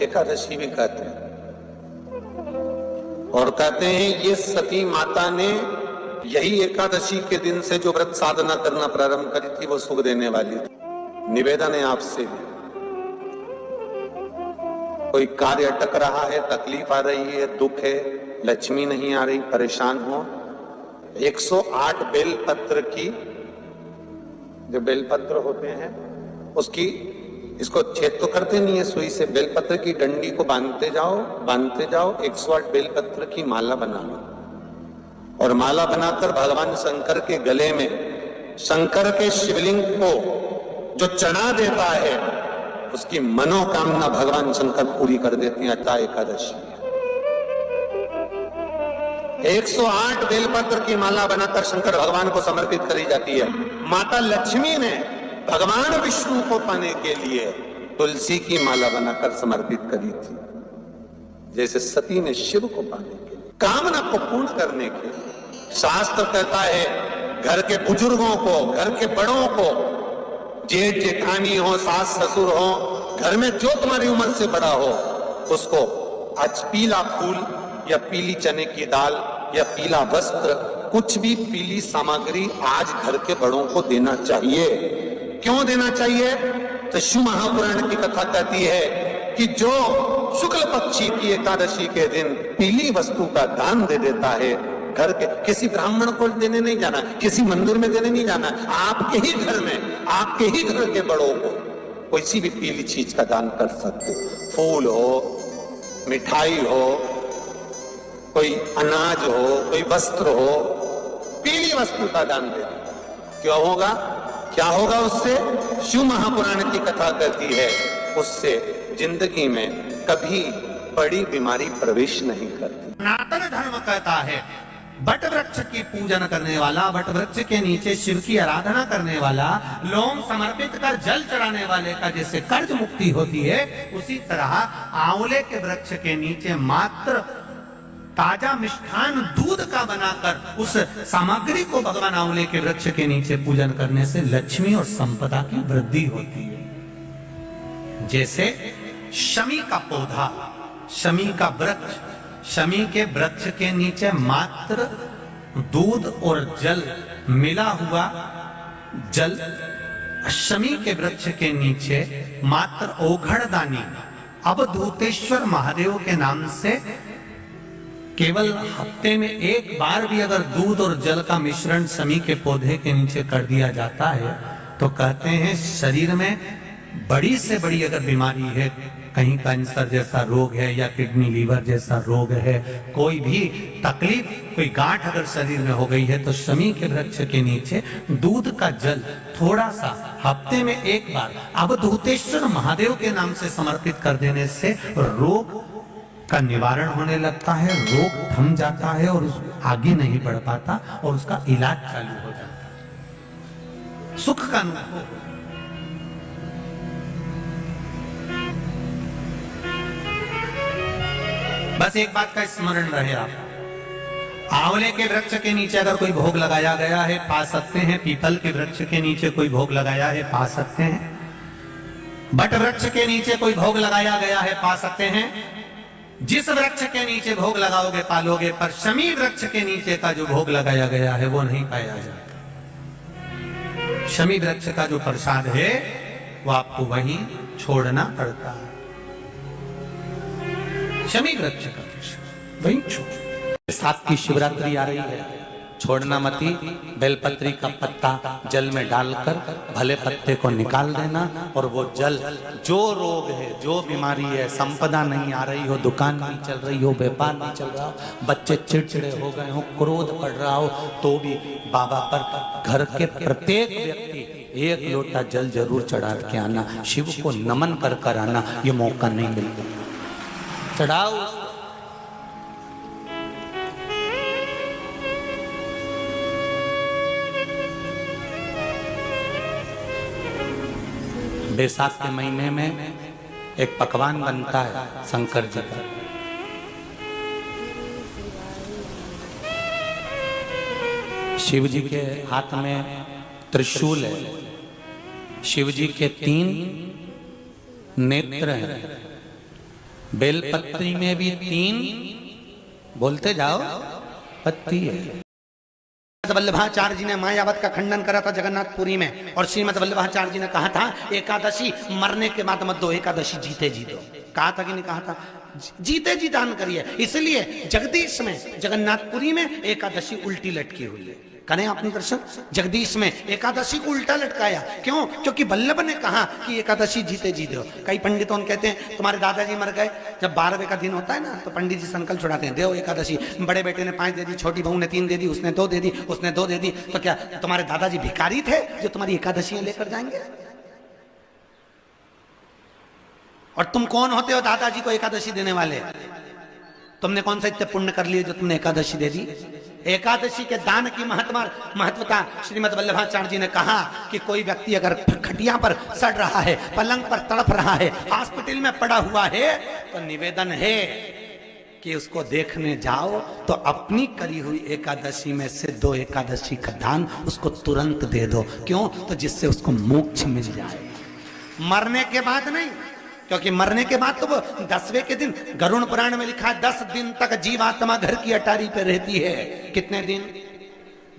एकादशी भी कहते हैं। और कहते हैं ये सती माता ने यही एकादशी के दिन से जो व्रत साधना करना प्रारंभ करी थी वो सुख देने वाली थी। निवेदन है आपसे भी, कोई कार्य अटक रहा है, तकलीफ आ रही है, दुख है, लक्ष्मी नहीं आ रही, परेशान हो, 108 बेलपत्र की, जो बेलपत्र होते हैं उसकी, इसको छेद तो करते नहीं है सुई से, बेलपत्र की डंडी को बांधते जाओ 108 बेलपत्र की माला बना लो और माला बनाकर भगवान शंकर के गले में, शंकर के शिवलिंग को जो चढ़ा देता है उसकी मनोकामना भगवान शंकर पूरी कर देते हैं। अतः एकादशी 108 बेलपत्र की माला बनाकर शंकर भगवान को समर्पित करी जाती है। माता लक्ष्मी ने भगवान विष्णु को पाने के लिए तुलसी की माला बनाकर समर्पित करी थी, जैसे सती ने शिव को पाने के लिए, कामना को पूर्ण करने के लिए। शास्त्र कहता है घर के बुजुर्गों को, घर के बड़ों को, जेठ जेठानी हो, सास ससुर हो, घर में जो तुम्हारी उम्र से बड़ा हो, उसको आज पीला फूल या पीली चने की दाल या पीला वस्त्र, कुछ भी पीली सामग्री आज घर के बड़ों को देना चाहिए। क्यों देना चाहिए? तो शिव महापुराण की कथा कहती है कि जो शुक्ल पक्षी की एकादशी के दिन पीली वस्तु का दान दे देता है, घर के किसी ब्राह्मण को देने नहीं जाना, किसी मंदिर में देने नहीं जाना, आपके ही घर में, आपके ही घर के बड़ों को किसी भी पीली चीज का दान कर सकते। फूल हो, मिठाई हो, कोई अनाज हो, कोई वस्त्र हो, पीली वस्तु का दान दे दे। क्यों होगा? क्या होगा उससे? शिव महापुराण की कथा कहती है उससे जिंदगी में कभी बड़ी बीमारी प्रवेश नहीं करती। सनातन धर्म कहता है बट वृक्ष की पूजन करने वाला, बट वृक्ष के नीचे शिव की आराधना करने वाला, लोम समर्पित कर जल चढ़ाने वाले का जैसे कर्ज मुक्ति होती है, उसी तरह आंवले के वृक्ष के नीचे मात्र ताजा मिष्ठान दूध का बनाकर उस सामग्री को भगवान आंवले के वृक्ष के नीचे पूजन करने से लक्ष्मी और संपदा की वृद्धि होती है। जैसे शमी का पौधा, शमी का वृक्ष, शमी के वृक्ष के नीचे मात्र दूध और जल मिला हुआ जल, शमी के वृक्ष के नीचे मात्र ओघड़दानी अवधूतेश्वर महादेव के नाम से केवल हफ्ते में एक बार भी अगर दूध और जल का मिश्रण शमी के पौधे के नीचे कर दिया जाता है तो कहते हैं शरीर में बड़ी से बड़ी अगर बीमारी है, कहीं कैंसर जैसा रोग है या किडनी लीवर जैसा रोग है, कोई भी तकलीफ, कोई गांठ अगर शरीर में हो गई है, तो शमी के वृक्ष के नीचे दूध का जल थोड़ा सा हफ्ते में एक बार अवधूतेश्वर महादेव के नाम से समर्पित कर देने से रोग का निवारण होने लगता है, रोग थम जाता है और आगे नहीं बढ़ पाता और उसका इलाज चालू हो जाता है, सुख का अनुभव। बस एक बात का स्मरण रहे आप, आंवले के वृक्ष के नीचे अगर कोई भोग लगाया गया है पा सकते हैं, पीपल के वृक्ष के नीचे कोई भोग लगाया है पा सकते हैं, बट वृक्ष के नीचे कोई भोग लगाया गया है पा सकते हैं। जिस वृक्ष के नीचे भोग लगाओगे पालोगे, पर शमी वृक्ष के नीचे का जो भोग लगाया गया है वो नहीं पाया जाता। शमी वृक्ष का जो प्रसाद है वो आपको वहीं छोड़ना पड़ता है। शमी वृक्ष का प्रसाद वहीं छोड़। साथ की शिवरात्रि आ रही है, छोड़ना मती, बेलपत्री का पत्ता जल में डालकर भले पत्ते को निकाल देना और वो जल, जो रोग है, जो बीमारी है, संपदा नहीं आ रही हो, दुकान नहीं चल रही हो, व्यापार नहीं चल रहा हो, बच्चे चिड़चिड़े हो गए हो, क्रोध पड़ रहा हो, तो भी बाबा पर घर के प्रत्येक व्यक्ति एक लोटा जल जरूर चढ़ा के आना, शिव को नमन कर कर आना। ये मौका नहीं मिलता, चढ़ाओ। बैसाख के महीने में एक पकवान बनता है शंकर जी का, शिव जी के हाथ में त्रिशूल है, शिव जी के 3 नेत्र हैं, बेलपत्री में भी 3 बोलते जाओ पत्ती है। वल्लभाचार्य जी ने मायावत का खंडन करा था जगन्नाथपुरी में, और श्रीमद वल्लभाचार्य जी ने कहा था एकादशी मरने के बाद मत दो, एकादशी जीते जी दो। कहा था कि नहीं कहा था? जीते जी दान करिए। इसलिए जगदीश में जगन्नाथपुरी में एकादशी उल्टी लटकी हुई है। करें आपने दर्शन? जगदीश में एकादशी को उल्टा लटकाया, क्यों? क्योंकि वल्लभ ने कहा कि एकादशी जीते जी दो। कई पंडितों कहते हैं तुम्हारे दादाजी मर गए, जब 12वें का दिन होता है ना तो पंडित जी संकल्प छुड़ाते हैं, दो एकादशी। बड़े बेटे ने 5 दे दी, छोटी बहू ने 3 दे दी, उसने 2 दे दी, उसने 2 दे दी। तो क्या तुम्हारे दादाजी भिखारी थे जो तुम्हारी एकादशियां लेकर जाएंगे? और तुम कौन होते हो दादाजी को एकादशी देने वाले? तुमने कौन सा इतने पुण्य कर लिए जो तुमने एकादशी दे दी? एकादशी के दान की महत्वता श्रीमद वल्लभाचार्य जी ने कहा कि कोई व्यक्ति अगर खटिया पर सड़ रहा है, पलंग पर तड़प रहा है, हॉस्पिटल में पड़ा हुआ है, तो निवेदन है कि उसको देखने जाओ तो अपनी करी हुई एकादशी में से 2 एकादशी का दान उसको तुरंत दे दो। क्यों? तो जिससे उसको मोक्ष मिल जाए, मरने के बाद नहीं। क्योंकि मरने के बाद तो वो 10वें के दिन, गरुड़ पुराण में लिखा है 10 दिन तक जीवात्मा घर की अटारी पे रहती है। कितने दिन?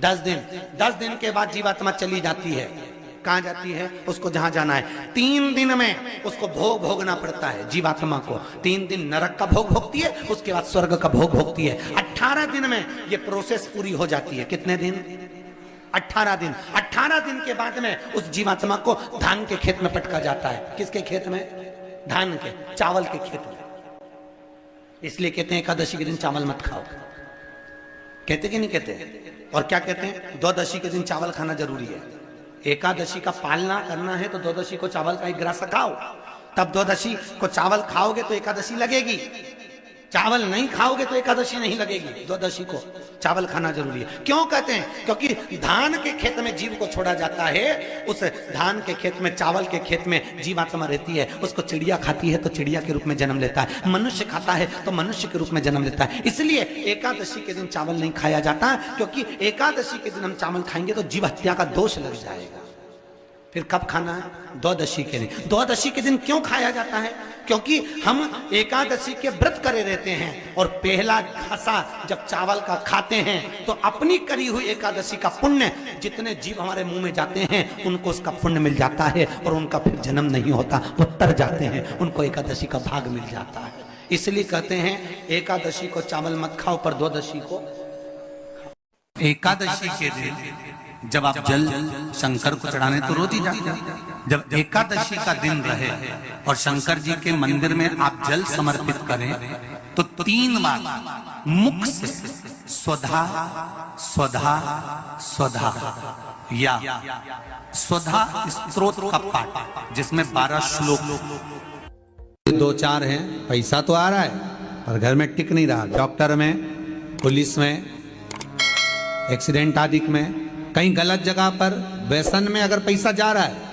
10 दिन। 10 दिन के बाद जीवात्मा चली जाती है। कहां जाती है? उसको जहां जाना है। 3 दिन में उसको भोग भोगना पड़ता है जीवात्मा को। 3 दिन नरक का भोग भोगती है, उसके बाद स्वर्ग का भोग भोगती है। 18 दिन में ये प्रोसेस पूरी हो जाती है। कितने दिन? 18 दिन। 18 दिन के बाद में उस जीवात्मा को धान के खेत में पटका जाता है। किसके खेत में? धान के, चावल के खेत में। इसलिए कहते हैं एकादशी के दिन चावल मत खाओ। कहते कि नहीं कहते? और क्या कहते हैं? द्वादशी के दिन चावल खाना जरूरी है। एकादशी का पालना करना है तो द्वादशी को चावल का 1 गिलास खाओ, तब द्वादशी को चावल खाओगे तो एकादशी लगेगी। चावल नहीं खाओगे तो एकादशी नहीं लगेगी। द्वादशी को चावल खाना जरूरी है। क्यों कहते हैं? क्योंकि धान के खेत में जीव को छोड़ा जाता है, उस धान के खेत में, चावल के खेत में जीवात्मा रहती है। उसको चिड़िया खाती है तो चिड़िया के रूप में जन्म लेता है, मनुष्य खाता है तो मनुष्य के रूप में जन्म लेता है। इसलिए एकादशी के दिन चावल नहीं खाया जाता, क्योंकि एकादशी के दिन हम चावल खाएंगे तो जीव हत्या का दोष लग जाएगा। फिर कब खाना है? द्वादशी के दिन। द्वादशी के दिन क्यों खाया जाता है? क्योंकि हम एकादशी के व्रत करे रहते हैं, और पहला घासा जब चावल का खाते हैं तो अपनी करी हुई एकादशी का पुण्य, जितने जीव हमारे मुंह में जाते हैं उनको उसका पुण्य मिल जाता है, और उनका फिर जन्म नहीं होता, वो तर जाते हैं, उनको एकादशी का भाग मिल जाता है। इसलिए कहते हैं एकादशी को चावल मत खाओ, पर द्वादशी को। एकादशी के दिन जब आप जल शंकर को चढ़ाने तो रोज ही जाते हैं। जब एकादशी का दिन रहे और शंकर जी के मंदिर में आप जल समर्पित करें तो 3 बार मुख से स्वधा स्वधा स्वधा या स्वधा स्तोत्र का पाठ, जिसमें 12 श्लोक। 2-4 हैं। पैसा तो आ रहा है पर घर में टिक नहीं रहा। डॉक्टर में, पुलिस में, एक्सीडेंट आदि में, कहीं गलत जगह पर, व्यसन में अगर पैसा जा रहा है,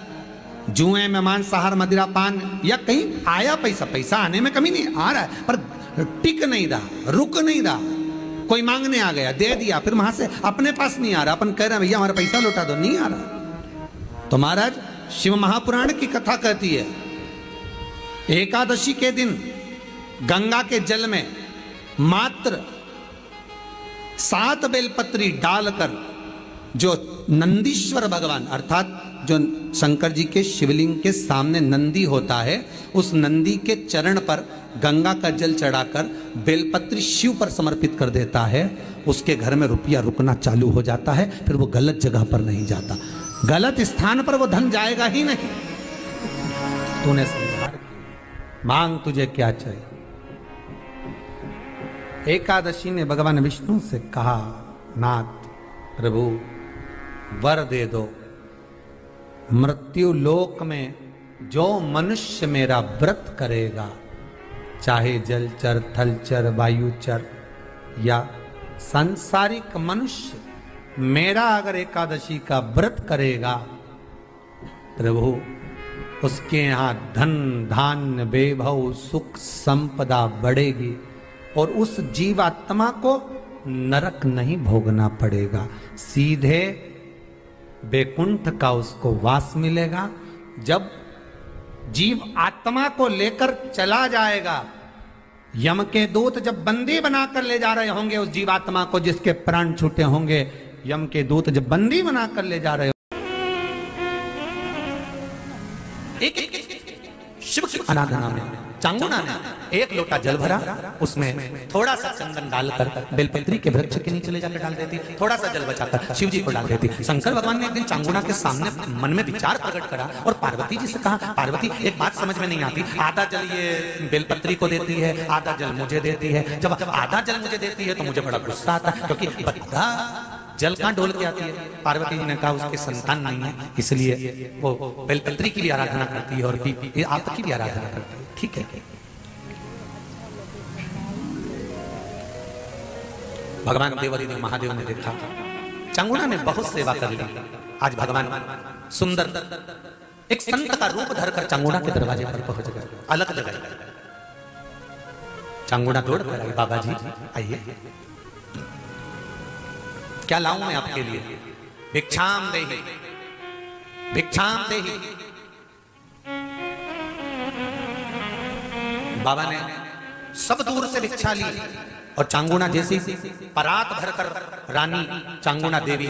जुए में, मांसाहार, मदिरा पान, या कहीं आया पैसा, पैसा आने में कमी नहीं, आ रहा है पर टिक नहीं रहा, रुक नहीं रहा। कोई मांगने आ गया, दे दिया, फिर वहां से अपने पास नहीं आ रहा, अपन कह रहे हैं भैया हमारा पैसा लौटा दो, नहीं आ रहा। तो महाराज शिव महापुराण की कथा कहती है एकादशी के दिन गंगा के जल में मात्र 7 बेलपत्री डालकर जो नंदीश्वर भगवान, अर्थात जो शंकर जी के शिवलिंग के सामने नंदी होता है, उस नंदी के चरण पर गंगा का जल चढ़ाकर बेलपत्री शिव पर समर्पित कर देता है, उसके घर में रुपया रुकना चालू हो जाता है। फिर वो गलत जगह पर नहीं जाता, गलत स्थान पर वो धन जाएगा ही नहीं। तूने समझा, मांग तुझे क्या चाहिए। एकादशी ने भगवान विष्णु से कहा, नाथ प्रभु वर दे दो, मृत्यु लोक में जो मनुष्य मेरा व्रत करेगा, चाहे जलचर, थलचर, वायुचर या सांसारिक मनुष्य, मेरा अगर एकादशी का व्रत करेगा, प्रभु उसके यहां धन धान्य वैभव सुख संपदा बढ़ेगी, और उस जीवात्मा को नरक नहीं भोगना पड़ेगा, सीधे वैकुंठ का उसको वास मिलेगा। जब जीव आत्मा को लेकर चला जाएगा यम के दूत जब बंदी बनाकर ले जा रहे होंगे उस जीवात्मा को जिसके प्राण छूटे होंगे, यम के दूत जब बंदी बनाकर ले जा रहे एक शिव की आराधना में चांगुना ने एक लोटा जल भरा, उसमें थोड़ा सा चंदन डालकर बेलपत्री के वृक्ष के नीचे ले जाकर डाल देती, थोड़ा सा जल बचाकर शिव जी को डाल देती। शंकर भगवान ने एक दिन चांगुना के सामने मन में विचार प्रकट करा और पार्वती जी से कहा, पार्वती एक बात समझ में नहीं आती, आधा जल ये बेलपत्री को देती है, आधा जल मुझे देती है। जब आधा जल मुझे देती है तो मुझे बड़ा गुस्सा आता है, क्योंकि बद्धा जल कहाँ डोल के आती है। पार्वती जी ने कहा उसके संतान नहीं है, इसलिए वो बेलपत्री की भी आराधना करती है और आपकी भी आराधना करती है। ठीक है, भगवान देवादिदेव महादेव ने देखा चांगुना ने बहुत सेवा कर ली। आज भगवान सुंदर एक संत का रूप धरकर चांगुना के दरवाजे पर पहुंच गए, अलग जगह। चांगुना दौड़ कर आई, बाबा जी आइए, क्या लाऊं मैं आपके लिए? भिक्षाम देहि, भिक्षाम देहि। बाबा ने सब दूर से भिक्षा ली और चांगुना जैसी परात भरकर रानी चांगुना देवी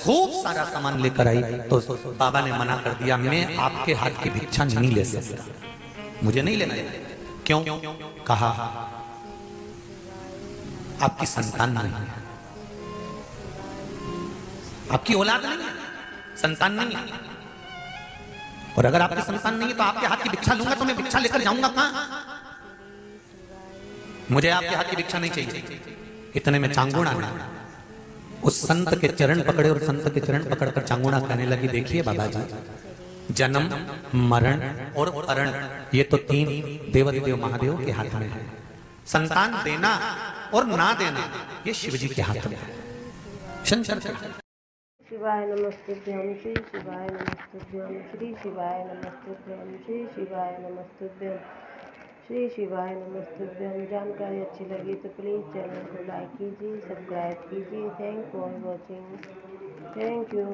खूब सारा सामान लेकर आई तो बाबा ने मना कर दिया, मैं आपके हाथ की भिक्षा नहीं ले सकता, मुझे नहीं लेना। क्यों? कहा आपकी संतान नहीं है, आपकी औलाद नहीं है, संतान नहीं है, और अगर आपकी संतान नहीं है तो आपके हाथ की भिक्षा लूंगा तो मैं भिक्षा लेकर जाऊंगा कहां? मुझे आपके हाथ की भिक्षा नहीं चाहिए। इतने में चांगुना ने उस संत के चरण पकड़े और संत के चरण पकड़कर चांगुना कहने लगी, देखिए बाबा जी, जन्म मरण और परण ये तो तीन देवादिदेव महादेव के हाथ में है, संतान देना और ना देना ये शिव जी के हाथ में है। शंकर शिवाय नमस्तुभ्यं श्री शिवाय नमस्तुभ्यं श्री शिवाय नमस्तुभ्यं श्री शिवाय नमस्तुभ्यं श्री शिवाय नमस्तुभ्यं। जानकारी अच्छी लगी तो प्लीज़ चैनल को लाइक कीजिए, सब्सक्राइब कीजिए। Thank for watching, thank you.